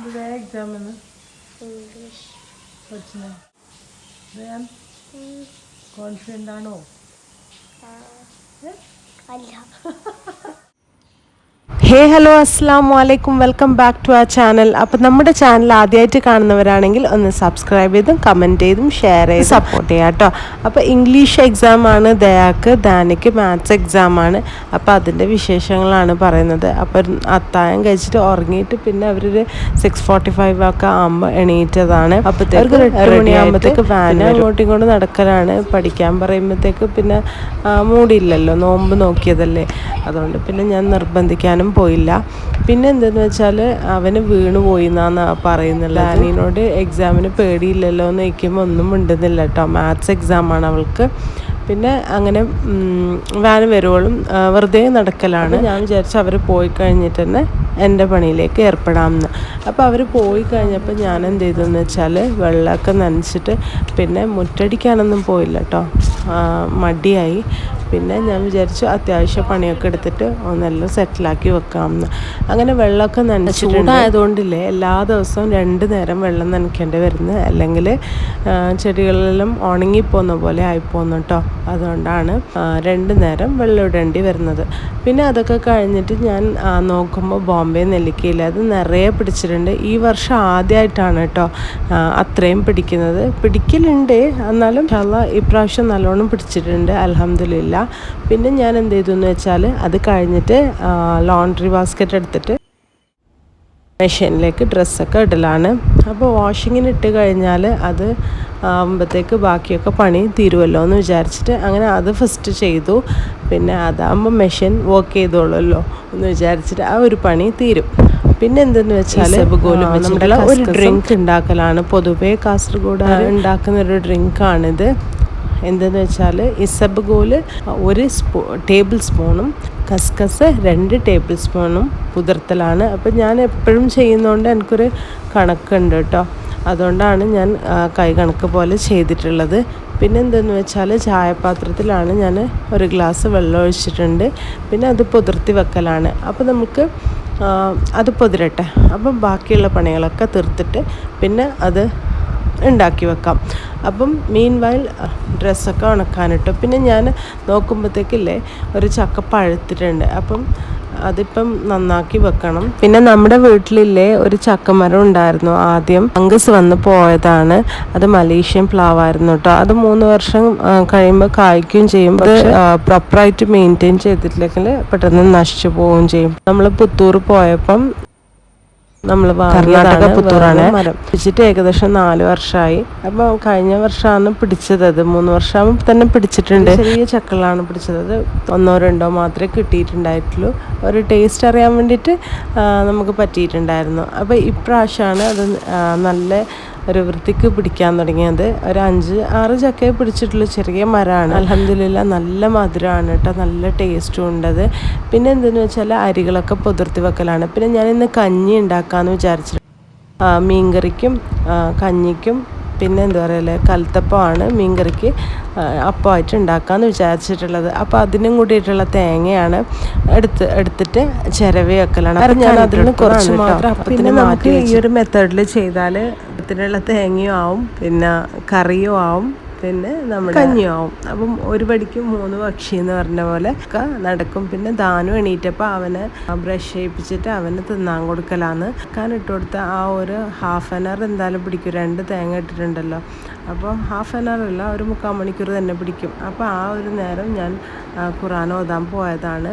Exam English. Confident ആണോ? അല്ല. ഹേ hello അസ്സാം വലൈക്കും, വെൽക്കം ബാക്ക് ടു ആ ചാനൽ. അപ്പോൾ നമ്മുടെ ചാനൽ ആദ്യമായിട്ട് കാണുന്നവരാണെങ്കിൽ ഒന്ന് സബ്സ്ക്രൈബ് ചെയ്തും കമൻറ്റ് ചെയ്തും ഷെയർ ചെയ്ത് സപ്പോർട്ട് ചെയ്യാം കേട്ടോ. അപ്പോൾ ഇംഗ്ലീഷ് എക്സാമാണ് ദയാക്ക്, ദാനിക്ക് മാത്സ് എക്സാമാണ്. അപ്പോൾ അതിൻ്റെ വിശേഷങ്ങളാണ് പറയുന്നത്. അപ്പോൾ അത്താഴം കഴിച്ചിട്ട് ഉറങ്ങിയിട്ട് പിന്നെ അവരൊരു 6:45 ഒക്കെ ആകുമ്പോൾ എണീറ്റതാണ്. അപ്പോഴത്തേക്ക് 8 മണിയാകുമ്പോഴത്തേക്ക് വാൻ അങ്ങോട്ടും ഇങ്ങോട്ടും നടക്കലാണ്. പഠിക്കാൻ പറയുമ്പോഴത്തേക്ക് പിന്നെ മൂടിയില്ലല്ലോ, നോമ്പ് നോക്കിയതല്ലേ, അതുകൊണ്ട് പിന്നെ ഞാൻ നിർബന്ധിക്കാനും പോയില്ല. പിന്നെ എന്തെന്ന് വെച്ചാൽ അവന് വീണ് പോയി എന്നാണ് പറയുന്നത്. ഡാനിനോട് എക്സാമിന് പേടിയില്ലല്ലോ എന്ന് ചോദിക്കുമ്പോൾ ഒന്നും മിണ്ടുന്നില്ല കേട്ടോ. മാത്സ് എക്സാമാണ് അവൾക്ക്. പിന്നെ അങ്ങനെ വാന് വരുവോളും വെറുതെ നടക്കലാണ്. ഞാൻ വിചാരിച്ചു അവർ പോയി കഴിഞ്ഞിട്ട് തന്നെ എൻ്റെ പണിയിലേക്ക് ഏർപ്പെടാമെന്ന്. അപ്പോൾ അവർ പോയി കഴിഞ്ഞപ്പോൾ ഞാൻ എന്ത് ചെയ്തെന്ന് വെച്ചാൽ വെള്ളമൊക്കെ നനച്ചിട്ട് പിന്നെ മുറ്റടിക്കാനൊന്നും പോയില്ല കേട്ടോ, മടിയായി. പിന്നെ ഞാൻ വിചാരിച്ചു അത്യാവശ്യം പണിയൊക്കെ എടുത്തിട്ട് ഒന്നെല്ലാം സെറ്റിലാക്കി വെക്കാമെന്ന്. അങ്ങനെ വെള്ളമൊക്കെ നനച്ചിട്ടുണ്ട്. ചൂടായതുകൊണ്ടില്ലേ എല്ലാ ദിവസവും 2 നേരം വെള്ളം നനയ്ക്കേണ്ടി വരുന്നത്, അല്ലെങ്കിൽ ചെടികളെല്ലാം ഉണങ്ങിപ്പോകുന്ന പോലെ ആയിപ്പോകുന്നു കേട്ടോ. അതുകൊണ്ടാണ് 2 നേരം വെള്ളം ഇടേണ്ടി വരുന്നത്. പിന്നെ അതൊക്കെ കഴിഞ്ഞിട്ട് ഞാൻ നോക്കുമ്പോൾ ബോംബെ നെല്ലിക്കയില്ല, അത് നിറയെ പിടിച്ചിട്ടുണ്ട്. ഈ വർഷം ആദ്യമായിട്ടാണ് കേട്ടോ അത്രയും പിടിക്കുന്നത്. പിടിക്കലുണ്ട്, എന്നാലും ഇപ്രാവശ്യം നല്ലോണം പിടിച്ചിട്ടുണ്ട്, അൽഹംദുലില്ലാ. പിന്നെ ഞാൻ എന്ത് ചെയ്തു എന്ന് വെച്ചാൽ അത് കഴിഞ്ഞിട്ട് ലോണ്ട്രി ബാസ്ക്കറ്റ് എടുത്തിട്ട് മെഷീനിലേക്ക് ഡ്രസ്സൊക്കെ ഇടലാണ്. അപ്പോൾ വാഷിങ്ങിന് ഇട്ട് കഴിഞ്ഞാൽ അത് ആകുമ്പോഴത്തേക്ക് ബാക്കിയൊക്കെ പണി തീരുമല്ലോ എന്ന് വിചാരിച്ചിട്ട് അങ്ങനെ അത് ഫസ്റ്റ് ചെയ്തു. പിന്നെ അതാകുമ്പോൾ മെഷീൻ വർക്ക് ചെയ്തോളുമല്ലോ എന്ന് വിചാരിച്ചിട്ട് ആ ഒരു പണി തീരും. പിന്നെ എന്തെന്ന് വെച്ചാൽ നമ്മുടെ ഒരു ഡ്രിങ്ക് ഉണ്ടാക്കലാണ്. പൊതുവേ കാസർഗോഡ് ഉണ്ടാക്കുന്ന ഒരു ഡ്രിങ്കാണിത്. എന്തെന്ന് വെച്ചാൽ ഇസബഗോല് 1 ടേബിൾ സ്പൂണും കസ്കസ് 2 ടേബിൾ സ്പൂണും കുതിർത്തലാണ്. അപ്പോൾ ഞാൻ എപ്പോഴും ചെയ്യുന്നതുകൊണ്ട് എനിക്കൊരു കണക്കുണ്ട് കേട്ടോ, അതുകൊണ്ടാണ് ഞാൻ കൈ കണക്ക് പോലെ ചെയ്തിട്ടുള്ളത്. പിന്നെ എന്തെന്ന് വെച്ചാൽ ചായപാത്രത്തിലാണ് ഞാൻ 1 ഗ്ലാസ് വെള്ളം ഒഴിച്ചിട്ടുണ്ട്. പിന്നെ അത് പൊതിർത്തി വെക്കലാണ്. അപ്പോൾ നമുക്ക് അത് പൊതിരട്ടെ. അപ്പം ബാക്കിയുള്ള പണികളൊക്കെ തീർത്തിട്ട് പിന്നെ അത് ഉണ്ടാക്കി വെക്കാം. അപ്പം മീൻ വൈൽ ഡ്രസ്സൊക്കെ ഉണക്കാനിട്ടു. പിന്നെ ഞാൻ നോക്കുമ്പോഴത്തേക്കില്ലേ ഒരു ചക്ക പഴുത്തിട്ടുണ്ട്. അപ്പം അതിപ്പം നന്നാക്കി വെക്കണം. പിന്നെ നമ്മുടെ വീട്ടിലില്ലേ ഒരു ചക്കമരം ഉണ്ടായിരുന്നു, ആദ്യം ഫംഗസ് വന്ന് പോയതാണ്. അത് മലേഷ്യൻ പ്ലാവായിരുന്നു കേട്ടോ. അത് 3 വർഷം കഴിയുമ്പോൾ കായ്ക്കുകയും ചെയ്യും. പക്ഷേ പ്രോപ്പറായിട്ട് മെയിൻറ്റെയിൻ ചെയ്തിട്ടില്ലെങ്കിൽ പെട്ടെന്ന് നശിച്ചു പോവുകയും ചെയ്യും. നമ്മൾ പുത്തൂർ പോയപ്പം നമ്മൾ കർണാടക പുത്തൂറാണ് മരം പിടിച്ചിട്ട് ഏകദേശം 4 വർഷമായി. അപ്പോൾ കഴിഞ്ഞ വർഷമാണ് പിടിച്ചത്. അത് 3 വർഷം തന്നെ പിടിച്ചിട്ടുണ്ട്. ചെറിയ ചക്കളാണ് പിടിച്ചത്. 1 or 2 മാത്രമേ കിട്ടിയിട്ടുണ്ടായിട്ടുള്ളൂ. ഒരു ടേസ്റ്റ് അറിയാൻ വേണ്ടിയിട്ട് നമുക്ക് പറ്റിയിട്ടുണ്ടായിരുന്നു. അപ്പോൾ ഇപ്രാവശ്യമാണ് അത് നല്ല ഒരു വൃത്തിക്ക് പിടിക്കാൻ തുടങ്ങിയത്. ഒരു 5-6 ചക്കയെ പിടിച്ചിട്ടുള്ള ചെറിയ മരമാണ്. അൽഹംദുലില്ലാ നല്ല മധുരമാണ് കേട്ടോ, നല്ല ടേസ്റ്റും ഉണ്ടത്. പിന്നെ എന്തെന്ന് വെച്ചാൽ അരികളൊക്കെ പൊതിർത്തി വെക്കലാണ്. പിന്നെ ഞാനിന്ന് കഞ്ഞി ഉണ്ടാക്കാമെന്ന് വിചാരിച്ചിട്ട് മീൻകറിക്കും കഞ്ഞിക്കും പിന്നെ എന്താ പറയുക കൽത്തപ്പമാണ് മീൻകറിക്ക് അപ്പമായിട്ട് ഉണ്ടാക്കാമെന്ന് വിചാരിച്ചിട്ടുള്ളത്. അപ്പോൾ അതിനും കൂടിയിട്ടുള്ള തേങ്ങയാണ് എടുത്തിട്ട് ചിരവി വെക്കലാണ്. അപ്പം ഞാൻ അതിൽ നിന്ന് കുറച്ച് മാത്രം അപ്പത്തിന് മാറ്റി. ഈ ഒരു മെത്തേഡിൽ ചെയ്താൽ അപ്പത്തിനുള്ള തേങ്ങയും ആവും, പിന്നെ കറിയും ആവും, പിന്നെ നമ്മുടെ കഞ്ഞിയും ആവും. അപ്പം 1 പടിക്ക് 3 പക്ഷി എന്ന് പറഞ്ഞ പോലെ ഒക്കെ നടക്കും. പിന്നെ ദാനു എണീറ്റപ്പോൾ അവനെ ബ്രഷ് ചെയ്യിപ്പിച്ചിട്ട് അവന് തിന്നാൻ കൊടുക്കലാന്ന്. ഇട്ട് കൊടുത്ത ആ ഒരു 1/2 hour എന്തായാലും പിടിക്കും. 2 തേങ്ങ ഇട്ടിട്ടുണ്ടല്ലോ, അപ്പോൾ 1/2 hour അല്ല, ഒരു 3/4 മണിക്കൂർ തന്നെ പിടിക്കും. അപ്പോൾ ആ ഒരു നേരം ഞാൻ ഖുർആൻ ഓതാൻ പോയതാണ്.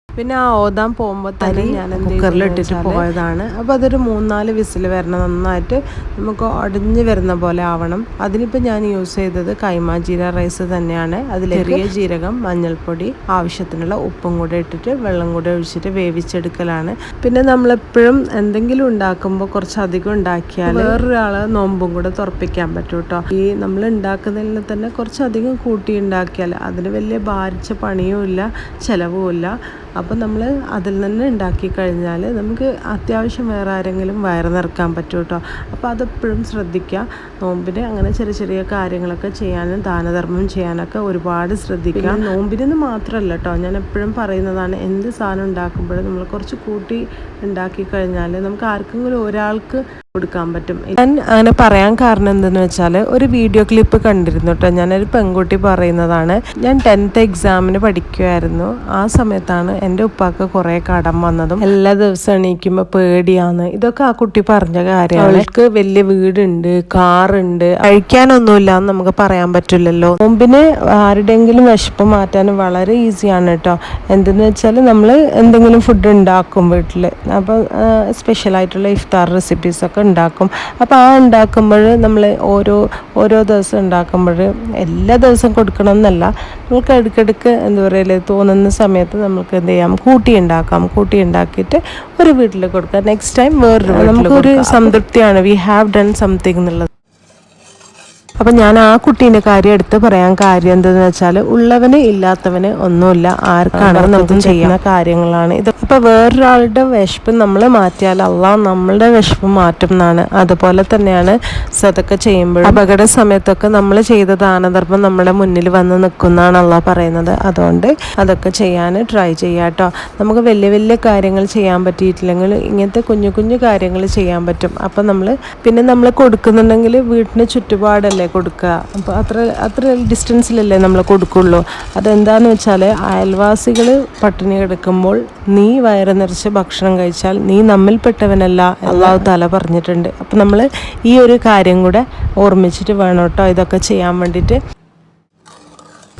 പിന്നെ ആ ഓതാൻ പോകുമ്പോൾ തന്നെ ഞാൻ കുക്കറിലിട്ടിട്ട് പോയതാണ്. അപ്പോൾ അതൊരു 3-4 വിസിൽ വരണം, നന്നായിട്ട് നമുക്ക് ഉടഞ്ഞ് വരുന്ന പോലെ ആവണം. അതിനിപ്പോൾ ഞാൻ യൂസ് ചെയ്തത് കൈമ ജീര റൈസ് തന്നെയാണ്. അതിൽ ചെറിയ ജീരകം, മഞ്ഞൾപ്പൊടി, ആവശ്യത്തിനുള്ള ഉപ്പും കൂടെ ഇട്ടിട്ട് വെള്ളം കൂടെ ഒഴിച്ചിട്ട് വേവിച്ചെടുക്കലാണ്. പിന്നെ നമ്മളെപ്പോഴും എന്തെങ്കിലും ഉണ്ടാക്കുമ്പോൾ കുറച്ചധികം ഉണ്ടാക്കിയാൽ വേറൊരാൾ നോമ്പും കൂടെ തുറപ്പിക്കാൻ പറ്റും കേട്ടോ. ഈ നമ്മൾ ഉണ്ടാക്കുന്നതിൽ തന്നെ കുറച്ചധികം കൂട്ടി ഉണ്ടാക്കിയാൽ അതിന് വലിയ ഭാരിച്ച പണിയും ഇല്ല, ചിലവും ഇല്ല. അപ്പോൾ നമ്മൾ അതിൽ നിന്ന് ഉണ്ടാക്കി കഴിഞ്ഞാൽ നമുക്ക് അത്യാവശ്യം വേറെ ആരെങ്കിലും വയറ് നിറക്കാൻ പറ്റും കേട്ടോ. അപ്പോൾ അതെപ്പോഴും ശ്രദ്ധിക്കുക. നോമ്പിന് അങ്ങനെ ചെറിയ ചെറിയ കാര്യങ്ങളൊക്കെ ചെയ്യാനും ദാനധർമ്മം ചെയ്യാനൊക്കെ ഒരുപാട് ശ്രദ്ധിക്കുക. നോമ്പിനെന്ന് മാത്രമല്ല കേട്ടോ, ഞാൻ എപ്പോഴും പറയുന്നതാണ്, എന്ത് സാധനം ഉണ്ടാക്കുമ്പോഴും നമ്മൾ കുറച്ച് കൂട്ടി ഉണ്ടാക്കി കഴിഞ്ഞാൽ നമുക്ക് ആർക്കെങ്കിലും ഒരാൾക്ക് കൊടുക്കാൻ പറ്റും. ഞാൻ അങ്ങനെ പറയാൻ കാരണം എന്തെന്ന് വെച്ചാൽ ഒരു വീഡിയോ ക്ലിപ്പ് കണ്ടിരുന്നു കേട്ടോ. ഞാനൊരു പെൺകുട്ടി പറയുന്നതാണ്. ഞാൻ 10th എക്സാമിന് പഠിക്കുമായിരുന്നു. ആ സമയത്താണ് എൻ്റെ ഉപ്പാക്ക് കുറേ കടം വന്നതും എല്ലാ ദിവസവും എണീക്കുമ്പോൾ പേടിയാന്ന്. ഇതൊക്കെ ആ കുട്ടി പറഞ്ഞ കാര്യമാണ്. അവൾക്ക് വലിയ വീടുണ്ട്, കാറുണ്ട്, കഴിക്കാനൊന്നുമില്ല എന്ന് നമുക്ക് പറയാൻ പറ്റില്ലല്ലോ. മുമ്പിന് ആരുടെയെങ്കിലും വിശപ്പ് മാറ്റാൻ വളരെ ഈസിയാണ് കേട്ടോ. എന്തെന്ന് വെച്ചാൽ നമ്മൾ എന്തെങ്കിലും ഫുഡ് ഉണ്ടാക്കും വീട്ടിൽ. അപ്പോൾ സ്പെഷ്യലായിട്ടുള്ള ഇഫ്താർ റെസിപ്പീസൊക്കെ ഉണ്ടാക്കും. അപ്പോൾ ആ ഉണ്ടാക്കുമ്പോൾ നമ്മൾ ഓരോ ദിവസം ഉണ്ടാക്കുമ്പോൾ എല്ലാ ദിവസവും കൊടുക്കണം എന്നല്ല, നമുക്ക് ഇടയ്ക്കിടയ്ക്ക് എന്താ പറയുക തോന്നുന്ന സമയത്ത് നമുക്ക് എന്ത് ചെയ്യാം, കൂട്ടി ഉണ്ടാക്കിയിട്ട് ഒരു വീട്ടിൽ കൊടുക്കാം. നെക്സ്റ്റ് ടൈം വേറൊരു നമുക്കൊരു സംതൃപ്തിയാണ്, വി ഹാവ് ഡൺ സംതിങ് എന്നുള്ളത്. അപ്പം ഞാൻ ആ കുട്ടീൻ്റെ കാര്യം എടുത്ത് പറയാൻ കാര്യം എന്തെന്ന് വെച്ചാൽ ഉള്ളവന് ഇല്ലാത്തവന് ഒന്നുമില്ല, ആർക്കാണെങ്കിലും നമുക്ക് ചെയ്യുന്ന കാര്യങ്ങളാണ് ഇത്. ഇപ്പോൾ വേറൊരാളുടെ വിശപ്പ് നമ്മൾ മാറ്റിയാൽ അള്ളാഹ് നമ്മളുടെ വിശപ്പ് മാറ്റും എന്നാണ്. അതുപോലെ തന്നെയാണ് സദക്ക ചെയ്യുമ്പോൾ അപകട സമയത്തൊക്കെ നമ്മൾ ചെയ്ത ദാനധർമ്മം നമ്മുടെ മുന്നിൽ വന്ന് നിൽക്കുന്നതാണ് അള്ളാഹ് പറയുന്നത്. അതുകൊണ്ട് അതൊക്കെ ചെയ്യാൻ ട്രൈ ചെയ്യാം കേട്ടോ. നമുക്ക് വലിയ വലിയ കാര്യങ്ങൾ ചെയ്യാൻ പറ്റിയിട്ടില്ലെങ്കിൽ ഇങ്ങനത്തെ കുഞ്ഞു കുഞ്ഞു കാര്യങ്ങൾ ചെയ്യാൻ പറ്റും. അപ്പം നമ്മൾ കൊടുക്കുന്നുണ്ടെങ്കിൽ വീട്ടിന് ചുറ്റുപാടല്ലേ കൊടുക്കുക. അപ്പോൾ അത്ര ഡിസ്റ്റൻസിലല്ലേ നമ്മൾ കൊടുക്കുള്ളൂ. അതെന്താണെന്ന് വെച്ചാൽ അയൽവാസികൾ പട്ടിണി കിടക്കുമ്പോൾ നീ വയറ് നിറച്ച് ഭക്ഷണം കഴിച്ചാൽ നീ നമ്മിൽപ്പെട്ടവനല്ല അള്ളാഹു തആല പറഞ്ഞിട്ടുണ്ട്. അപ്പം നമ്മൾ ഈ ഒരു കാര്യം കൂടെ ഓർമ്മിച്ചിട്ട് വേണം കേട്ടോ ഇതൊക്കെ ചെയ്യാൻ വേണ്ടിയിട്ട്.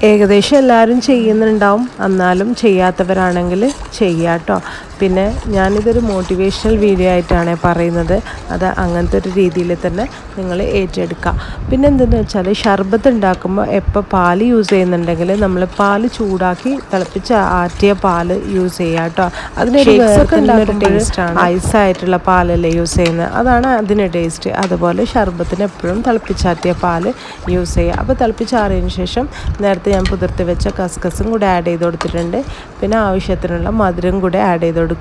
ഏകദേശം എല്ലാവരും ചെയ്യുന്നുണ്ടാവും, എന്നാലും ചെയ്യാത്തവരാണെങ്കിൽ ചെയ്യുക കേട്ടോ. പിന്നെ ഞാനിതൊരു മോട്ടിവേഷണൽ വീഡിയോ ആയിട്ടാണ് പറയുന്നത്. അത് അങ്ങനത്തെ ഒരു രീതിയിൽ തന്നെ നിങ്ങൾ ഏറ്റെടുക്കുക. പിന്നെ എന്തെന്ന് വെച്ചാൽ ഷർബത്ത് ഉണ്ടാക്കുമ്പോൾ എപ്പോൾ പാല് യൂസ് ചെയ്യുന്നുണ്ടെങ്കിൽ നമ്മൾ പാല് ചൂടാക്കി തിളപ്പിച്ച് ആറ്റിയ പാല് യൂസ് ചെയ്യുക കേട്ടോ. അതിനൊരു ടേസ്റ്റാണ്. ഐസായിട്ടുള്ള പാലല്ലേ യൂസ് ചെയ്യുന്നത്, അതാണ് അതിന് ടേസ്റ്റ്. അതുപോലെ ഷർബത്തിന് എപ്പോഴും തിളപ്പിച്ചാറ്റിയ പാല് യൂസ് ചെയ്യുക. അപ്പോൾ തിളപ്പിച്ചാറിയതിന് ശേഷം നേരത്തെ ഞാൻ പുതിർത്തി വെച്ച കസ്കസും കൂടെ ആഡ് ചെയ്ത് കൊടുത്തിട്ടുണ്ട്. പിന്നെ ആവശ്യത്തിനുള്ള മധുരം കൂടെ ആഡ് ചെയ്ത് കൊടുക്കുക.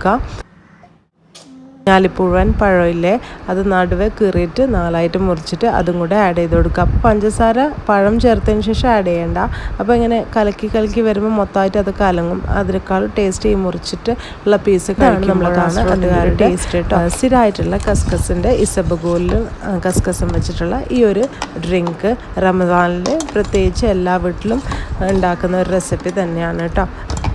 ഞാലിപ്പൂവൻ പഴമില്ലേ, അത് നടുവെ കീറിയിട്ട് 4ആയിട്ട് മുറിച്ചിട്ട് അതും കൂടെ ആഡ് ചെയ്ത് കൊടുക്കുക. അപ്പോൾ പഞ്ചസാര പഴം ചേർത്തതിന് ശേഷം ആഡ് ചെയ്യേണ്ട. അപ്പോൾ ഇങ്ങനെ കലക്കി വരുമ്പോൾ മൊത്തമായിട്ട് അത് കലങ്ങും. അതിനേക്കാൾ ടേസ്റ്റ് ഈ മുറിച്ചിട്ട് ഉള്ള പീസ് നമ്മളെ ടേസ്റ്റ് കേട്ടോ. സ്ഥിരമായിട്ടുള്ള കസ്കസിൻ്റെ ഇസബഗോലിലും കസ്കസും വെച്ചിട്ടുള്ള ഈ ഒരു ഡ്രിങ്ക് റമദാനിൽ പ്രത്യേകിച്ച് എല്ലാ വീട്ടിലും ഉണ്ടാക്കുന്ന ഒരു റെസിപ്പി തന്നെയാണ് കേട്ടോ.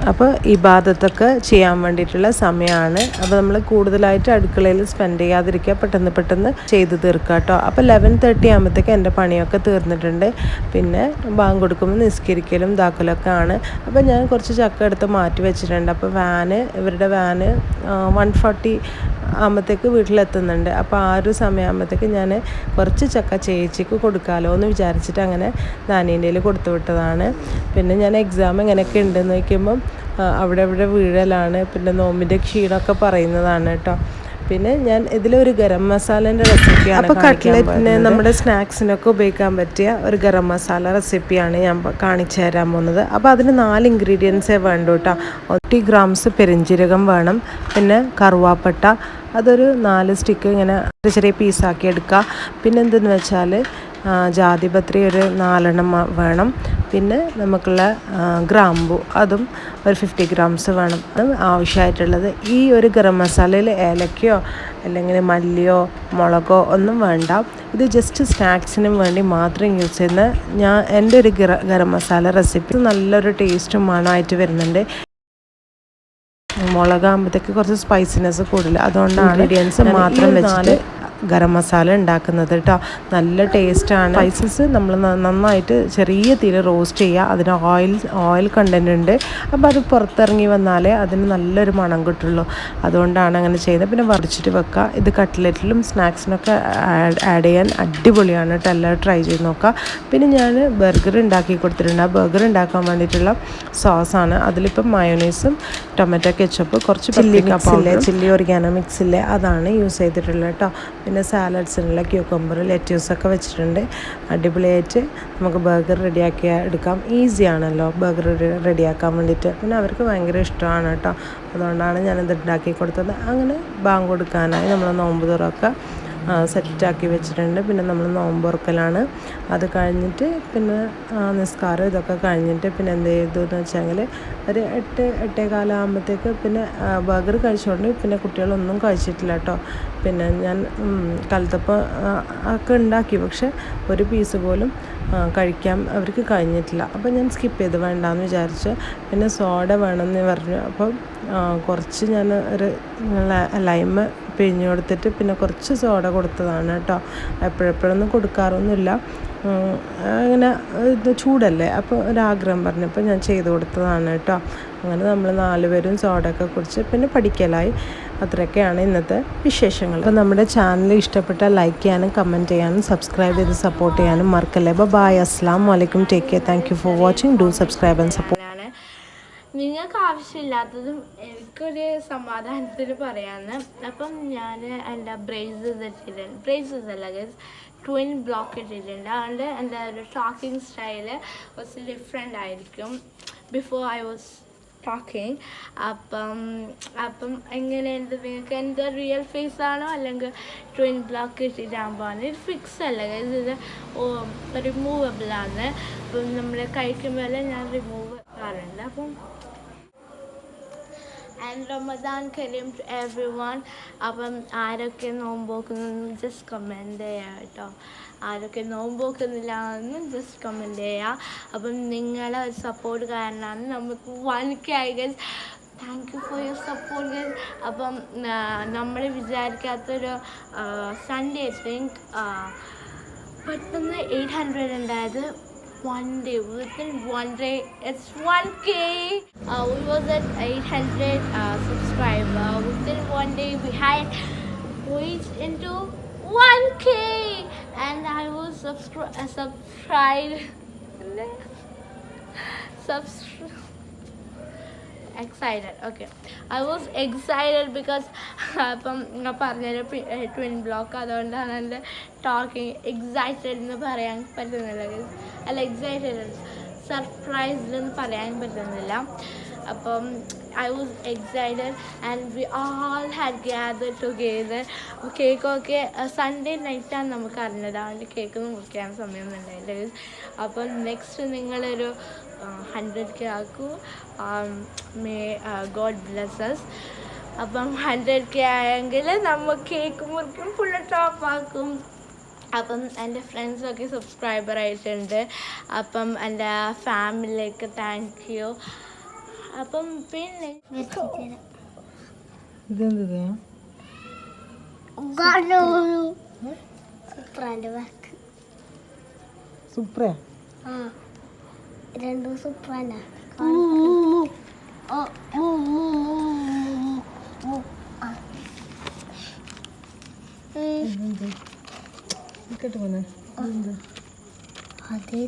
അപ്പോൾ ഇബാദത്തൊക്കെ ചെയ്യാൻ വേണ്ടിയിട്ടുള്ള സമയമാണ്. അപ്പോൾ നമ്മൾ കൂടുതലായിട്ട് അടുക്കളയിൽ സ്പെൻഡ് ചെയ്യാതിരിക്കുക, പെട്ടെന്ന് ചെയ്ത് തീർക്കുക കേട്ടോ. അപ്പോൾ 11:30 ആകുമ്പോഴത്തേക്ക് എൻ്റെ പണിയൊക്കെ തീർന്നിട്ടുണ്ട്. പിന്നെ ബാങ്ക് കൊടുക്കുമ്പോൾ നിസ്കരിക്കലും ഇതാക്കലൊക്കെ ആണ്. അപ്പോൾ ഞാൻ കുറച്ച് ചക്ക എടുത്ത് മാറ്റി വെച്ചിട്ടുണ്ട്. അപ്പോൾ ഇവരുടെ വാന് 1:40 ആകുമ്പോഴത്തേക്ക് വീട്ടിലെത്തുന്നുണ്ട്. അപ്പോൾ ആ ഒരു സമയമാകുമ്പോഴത്തേക്ക് ഞാൻ കുറച്ച് ചക്ക ചേച്ചിക്ക് കൊടുക്കാമല്ലോ എന്ന് വിചാരിച്ചിട്ട് അങ്ങനെ നാനീൻ്റെ കൊടുത്തു വിട്ടതാണ്. പിന്നെ ഞാൻ എക്സാം എങ്ങനെയൊക്കെ ഉണ്ടെന്ന് നോക്കുമ്പം അവിടെ വീഴലാണ്, പിന്നെ നോമ്പിൻ്റെ ക്ഷീണമൊക്കെ പറയുന്നതാണ് കേട്ടോ. പിന്നെ ഞാൻ ഇതിലൊരു ഗരം മസാലേൻ്റെ റെസിപ്പിയാണ്. അപ്പോൾ കട്ട്ലറ്റിന് നമ്മുടെ സ്നാക്സിനൊക്കെ ഉപയോഗിക്കാൻ പറ്റിയ ഒരു ഗരം മസാല റെസിപ്പിയാണ് ഞാൻ കാണിച്ചു തരാൻ പോകുന്നത്. അപ്പോൾ അതിന് 4 ഇൻഗ്രീഡിയൻസേ വേണ്ടൂ കേട്ടോ. 80 ഗ്രാംസ് പെരിഞ്ജീരകം വേണം, പിന്നെ കറുവാപ്പട്ട അതൊരു 4 സ്റ്റിക്ക് ഇങ്ങനെ ചെറിയ പീസാക്കി എടുക്കുക. പിന്നെ എന്തെന്ന് വെച്ചാൽ ജാതിപത്രി ഒരു 4 വേണം. പിന്നെ നമുക്കുള്ള ഗ്രാമ്പു അതും ഒരു 50 ഗ്രാംസ് വേണം. ആവശ്യമായിട്ടുള്ളത് ഈ ഒരു ഗരം മസാലയിൽ ഏലക്കയോ അല്ലെങ്കിൽ മല്ലിയോ മുളകോ ഒന്നും വേണ്ട. ഇത് ജസ്റ്റ് സ്നാക്സിനും വേണ്ടി മാത്രം യൂസ് ചെയ്യുന്ന എൻ്റെ ഒരു ഗരം മസാല റെസിപ്പി നല്ലൊരു ടേസ്റ്റും മണമായിട്ട് വരുന്നുണ്ട്. മുളകാകുമ്പോഴത്തേക്ക് കുറച്ച് സ്പൈസിനെസ് കൂടുതൽ, അതുകൊണ്ടാണ് ഇൻഗ്രീഡിയൻസ് മാത്രം വെച്ചിട്ട് ഗരം മസാല ഉണ്ടാക്കുന്നത് കേട്ടോ. നല്ല ടേസ്റ്റാണ്. സ്പൈസസ് നമ്മൾ നന്നായിട്ട് ചെറിയ തീരെ റോസ്റ്റ് ചെയ്യുക. അതിന് ഓയിൽ കണ്ടൻറ്റ് ഉണ്ട്. അപ്പോൾ അത് പുറത്തിറങ്ങി വന്നാലേ അതിന് നല്ലൊരു മണം കിട്ടുള്ളൂ. അതുകൊണ്ടാണ് അങ്ങനെ ചെയ്യുന്നത്. പിന്നെ വറിച്ചിട്ട് വെക്കുക. ഇത് കട്ട്ലറ്റിലും സ്നാക്സിനൊക്കെ ആഡ് ചെയ്യാൻ അടിപൊളിയാണ് കേട്ടോ. എല്ലാവരും ട്രൈ ചെയ്ത് നോക്കുക. പിന്നെ ഞാൻ ബർഗർ ഉണ്ടാക്കി കൊടുത്തിട്ടുണ്ട്. ആ ബർഗർ ഉണ്ടാക്കാൻ വേണ്ടിയിട്ടുള്ള സോസാണ്. അതിലിപ്പം മയോണൈസും ടൊമാറ്റോ കെച്ചപ്പ് കുറച്ച് ചില്ലി ഒറിഗാനോ മിക്സില്ലേ അതാണ് യൂസ് ചെയ്തിട്ടുള്ളത് കേട്ടോ. പിന്നെ സാലഡ്സിനുള്ള ക്യൂക്കമ്പർ ലെറ്റ്യൂസൊക്കെ വെച്ചിട്ടുണ്ട്. അടിപൊളിയായിട്ട് നമുക്ക് ബർഗർ റെഡിയാക്കി എടുക്കാം. ഈസിയാണല്ലോ ബർഗർ റെഡിയാക്കാൻ വേണ്ടിയിട്ട്. പിന്നെ അവർക്ക് ഭയങ്കര ഇഷ്ടമാണ് കേട്ടോ. അതുകൊണ്ടാണ് ഞാനത് ഉണ്ടാക്കി കൊടുത്തത്. അങ്ങനെ ബാങ്ക് കൊടുക്കാനായി നമ്മൾ നോമ്പ് തുറക്കുക സെറ്റാക്കി വെച്ചിട്ടുണ്ട്. പിന്നെ നമ്മൾ നോമ്പ് തുറക്കലാണ്. അത് കഴിഞ്ഞിട്ട് പിന്നെ നിസ്കാരം ഇതൊക്കെ കഴിഞ്ഞിട്ട് പിന്നെ എന്ത് ചെയ്തു എന്ന് വെച്ചെങ്കിൽ ഒരു 8-8:15 ആകുമ്പോഴത്തേക്ക് പിന്നെ ബർഗർ കഴിച്ചുകൊണ്ട് പിന്നെ കുട്ടികളൊന്നും കഴിച്ചിട്ടില്ല കേട്ടോ. പിന്നെ ഞാൻ കലത്തപ്പം ഒക്കെ ഉണ്ടാക്കി, പക്ഷെ ഒരു പീസ് പോലും കഴിക്കാൻ അവർക്ക് കഴിഞ്ഞിട്ടില്ല. അപ്പോൾ ഞാൻ സ്കിപ്പ് ചെയ്ത് വേണ്ടാന്ന് വിചാരിച്ച്. പിന്നെ സോഡ വേണമെന്ന് പറഞ്ഞു. അപ്പം കുറച്ച് ഞാൻ ഒരു ലൈമ് പിഴിഞ്ഞ് കൊടുത്തിട്ട് പിന്നെ കുറച്ച് സോഡ കൊടുത്തതാണ് കേട്ടോ. എപ്പോഴെപ്പോഴൊന്നും കൊടുക്കാറൊന്നുമില്ല. അങ്ങനെ ഇത് ചൂടല്ലേ, അപ്പോൾ ഒരാഗ്രഹം പറഞ്ഞപ്പോൾ ഞാൻ ചെയ്ത് കൊടുത്തതാണ് കേട്ടോ. അങ്ങനെ നമ്മൾ 4 പേരും സോഡയൊക്കെ കുടിച്ച് പിന്നെ പഠിക്കലായി. അത്രയൊക്കെയാണ് ഇന്നത്തെ വിശേഷങ്ങൾ. അപ്പോൾ നമ്മുടെ ചാനൽ ഇഷ്ടപ്പെട്ടാൽ ലൈക്ക് ചെയ്യാനും കമൻറ്റ് ചെയ്യാനും സബ്സ്ക്രൈബ് ചെയ്ത് സപ്പോർട്ട് ചെയ്യാനും മറക്കല്ലേ. ബൈ, അസ്സലാമു അലൈക്കും, take care, thank you for watching, do subscribe and support. നിങ്ങൾക്ക് ആവശ്യമില്ലാത്തതും എനിക്കൊരു സമാധാനത്തിന് പറയാമെന്ന്. അപ്പം ഞാൻ എൻ്റെ ബ്രേസസ് അല്ല ഗൈസ്, ട്വിൻ ബ്ലോക്ക് ഇട്ടിട്ടുണ്ട്. അതുകൊണ്ട് എൻ്റെ ഒരു ടോക്കിംഗ് സ്റ്റൈല് കുറച്ച് ഡിഫറെൻ്റ് ആയിരിക്കും ബിഫോർ ഐ വാസ് ടോക്കിംഗ്. അപ്പം എങ്ങനെയുണ്ട് നിങ്ങൾക്ക്? എൻ്റെ റിയൽ ഫേസ് ആണോ അല്ലെങ്കിൽ ട്വിൻ ബ്ലോക്ക് ഇട്ടിട്ടാകുമ്പോൾ? ഇത് ഫിക്സ് അല്ല ഗൈസ്, ഇത് റിമൂവബിളാണ്. അപ്പം നമ്മൾ കഴിക്കുമ്പോൾ ഞാൻ റിമൂവ് ചെയ്യാറുണ്ട്. അപ്പം and Ramadan Kareem to everyone. അപ്പം ആരൊക്കെ നോമ്പോക്കുന്നു ജസ്റ്റ് കമൻറ്റ് ചെയ്യുക കേട്ടോ. ആരൊക്കെ നോമ്പോക്കുന്നില്ല എന്ന് ജസ്റ്റ് കമൻറ്റ് ചെയ്യുക. അപ്പം നിങ്ങളെ സപ്പോർട്ട് കാരണമാണ് നമുക്ക് 1K ആയി guys. Thank you for your support guys. അപ്പം നമ്മൾ വിചാരിക്കാത്തൊരു സൺഡേ തിങ്ക് പെട്ടെന്ന് 800 ഉണ്ടായത്. within one day it's 1K. We was at 800 subscriber. Within one day we had reached into 1K, and I was excited. Okay, I was excited because അപ്പം ഞാൻ പറഞ്ഞൊരു twin block, അതുകൊണ്ടാണ് എൻ്റെ talking excited എന്ന് പറയാൻ പറ്റുന്നില്ല. അല്ല, എക്സൈറ്റഡ് സർപ്രൈസ്ഡ് എന്ന് പറയാൻ പറ്റുന്നില്ല. അപ്പം I was excited and we all had gathered together. കേക്കൊക്കെ സൺഡേ നൈറ്റാണ് നമുക്ക് അറിഞ്ഞത്, അതുകൊണ്ട് കേക്കൊന്നും മുറിക്കാൻ സമയമൊന്നും ഉണ്ടായില്ല. അപ്പം നെക്സ്റ്റ് നിങ്ങളൊരു 100K ആക്കൂ. May God bless us. അപ്പം 100K ആയെങ്കിൽ നമ്മൾ കേക്ക് മുറിക്കും, ഫുള്ള് ടോപ്പാക്കും. അപ്പം എൻ്റെ ഫ്രണ്ട്സൊക്കെ സബ്സ്ക്രൈബർ ആയിട്ടുണ്ട്. അപ്പം എൻ്റെ ഫാമിലിക്ക് താങ്ക് യു. അപ്പം പിന്നെ സൂപ്പറാ. രണ്ടും സൂപ്പറാണ്. അതേ